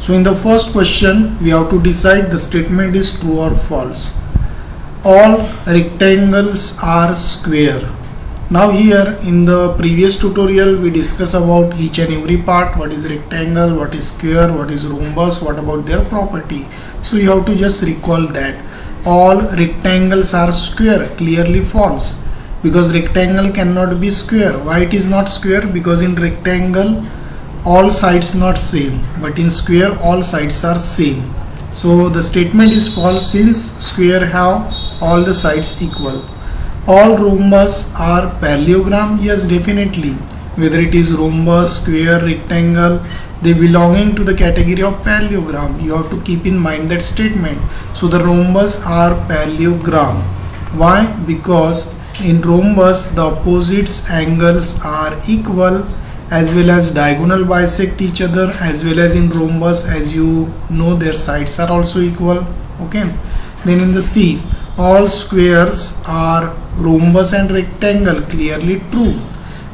So in the first question, we have to decide the statement is true or false. All rectangles are square. Now here in the previous tutorial, we discussed about each and every part. What is rectangle, what is square, what is rhombus, what about their property. So you have to just recall that. All rectangles are square. Clearly false. Because rectangle cannot be square. Why it is not square? Because in rectangle all sides not same, but in square all sides are same. So the statement is false since square have all the sides equal. All rhombus are parallelogram. Yes, definitely. Whether it is rhombus, square, rectangle, they belonging to the category of parallelogram. You have to keep in mind that statement. So the rhombus are parallelogram. Why? Because in rhombus the opposites angles are equal, as well as diagonal bisect each other, as well as in rhombus, as you know, their sides are also equal. Okay, then in the C, all squares are rhombus and rectangle. Clearly true,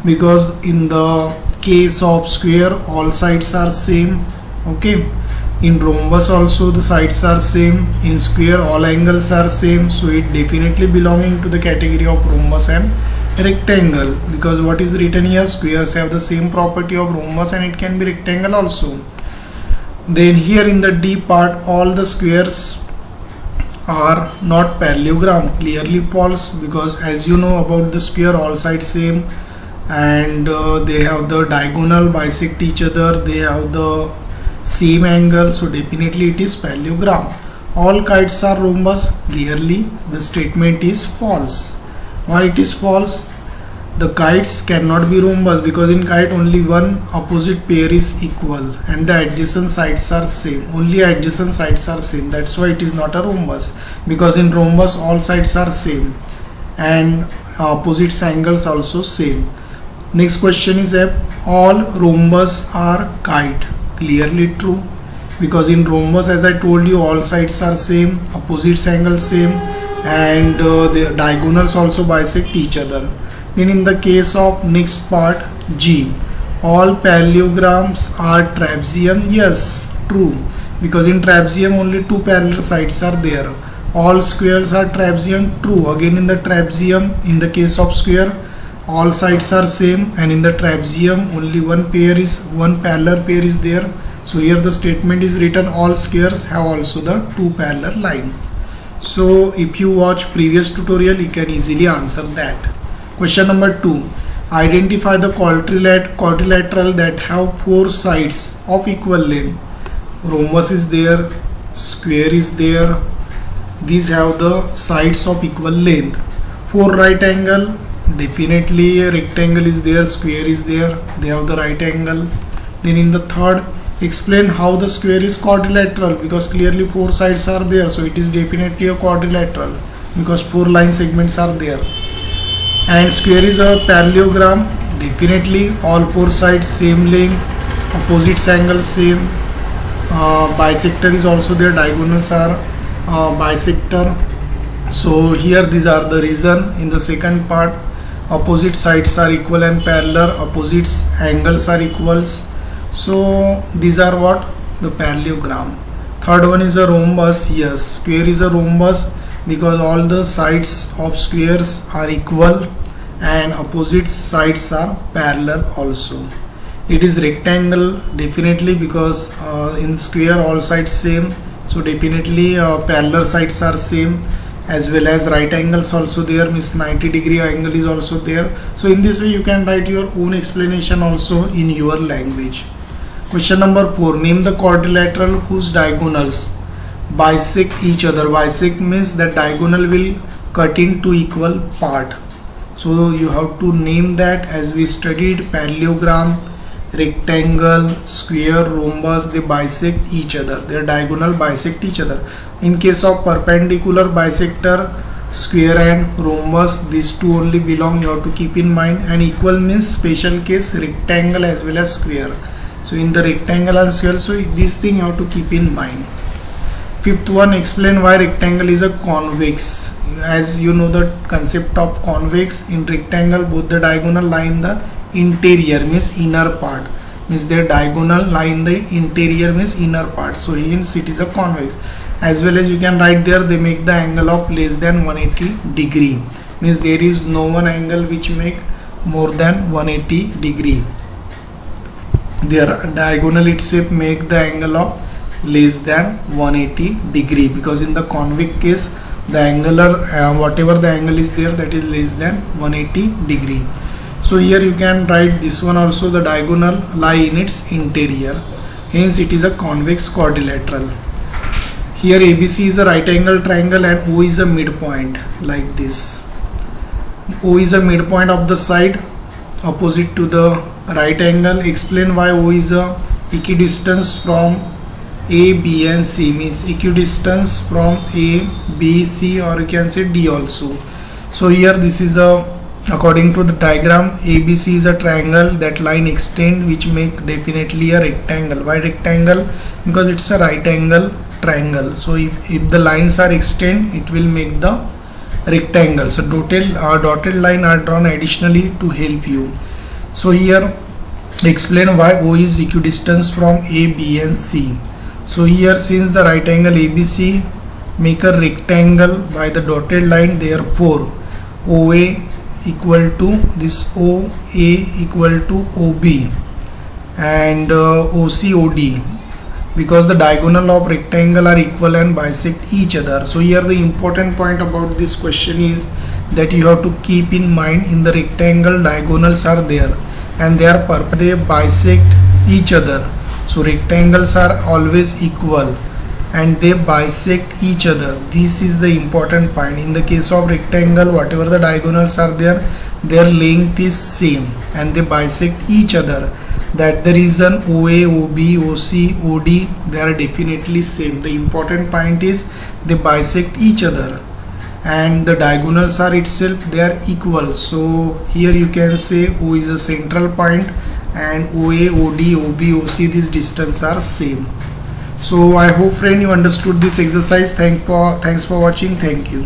because in the case of square all sides are same. Okay, in rhombus also the sides are same. In square all angles are same, so it definitely belonging to the category of rhombus and rectangle, because what is written here, squares have the same property of rhombus and it can be rectangle also. Then here in the D part, all the squares are not parallelogram. Clearly false, because as you know about the square, all sides same, and they have the diagonal bisect each other, they have the same angle, so definitely it is parallelogram. All kites are rhombus. Clearly the statement is false. Why it is false? The kites cannot be rhombus, because in kite only one opposite pair is equal and the adjacent sides are same. Only adjacent sides are same. That's why it is not a rhombus, because in rhombus all sides are same and opposite angles also same. Next question is F. All rhombus are kite. Clearly true, because in rhombus, as I told you, all sides are same, opposite angles same, and the diagonals also bisect each other. Then in the case of next part G, all parallelograms are trapezium. Yes, true, because in trapezium only two parallel sides are there. All squares are trapezium. True, again in the trapezium, in the case of square all sides are same, and in the trapezium only one parallel pair is there. So here the statement is written, all squares have also the two parallel line. So if you watch previous tutorial, you can easily answer that. Question number 2. Identify the quadrilateral that have four sides of equal length. Rhombus is there, square is there. These have the sides of equal length. Four right angle. Definitely a rectangle is there, square is there, they have the right angle. Then in the third, explain how the square is quadrilateral, because clearly four sides are there, so it is definitely a quadrilateral because four line segments are there. And square is a parallelogram. Definitely all four sides same length, opposite angles same, bisector is also there, diagonals are bisector. So here these are the reason. In the second part, opposite sides are equal and parallel, opposite angles are equals. So these are what? The parallelogram. Third one is a rhombus. Yes, square is a rhombus because all the sides of squares are equal and opposite sides are parallel also. It is rectangle definitely, because in square all sides same, so definitely parallel sides are same, as well as right angles also there, means 90-degree angle is also there. So in this way you can write your own explanation also in your language. Question number 4. Name the quadrilateral whose diagonals bisect each other. Bisect means that diagonal will cut into equal part. So you have to name that. As we studied, parallelogram, rectangle, square, rhombus, they bisect each other, their diagonal bisect each other. In case of perpendicular bisector, square and rhombus, these two only belong, you have to keep in mind. And equal means special case rectangle as well as square. So in the rectangle and square, so this thing you have to keep in mind. Fifth one, explain why rectangle is a convex. As you know the concept of convex, in rectangle both the diagonal lie in the interior, means inner part. means their diagonal lie in the interior means inner part, so hence it is a convex. As well as you can write there, they make the angle of less than 180 degree, means there is no one angle which make more than 180 degree. Their diagonal itself make the angle of less than 180 degree, because in the convex case the angular whatever the angle is there, that is less than 180 degree. So here you can write this one also, the diagonal lie in its interior, hence it is a convex quadrilateral. Here ABC is a right angle triangle and O is a midpoint, like this. O is a midpoint of the side opposite to the right angle. Explain why O is a equidistance from A, B and C, means equidistance from A, B, C, or you can say D also. So here this is a, according to the diagram, ABC is a triangle, that line extend which make definitely a rectangle. Why rectangle? Because it's a right angle triangle, so if the lines are extend, it will make the rectangle. So dotted line are drawn additionally to help you. So here explain why O is equidistance from A, B and C. So here, since the right angle ABC make a rectangle by the dotted line, therefore OA equal to this OA equal to OB and OC OD, because the diagonal of rectangle are equal and bisect each other. So here the important point about this question is that you have to keep in mind, in the rectangle diagonals are there and they are they bisect each other. So rectangles are always equal and they bisect each other. This is the important point. In the case of rectangle, whatever the diagonals are there, their length is same and they bisect each other. That the reason OA, OB, OC, OD, they are definitely same. The important point is they bisect each other and the diagonals are itself, they are equal. So here you can say O is a central point and OA, OD, OB, OC, this distance are same. So I hope friend you understood this exercise. Thanks for watching. Thank you.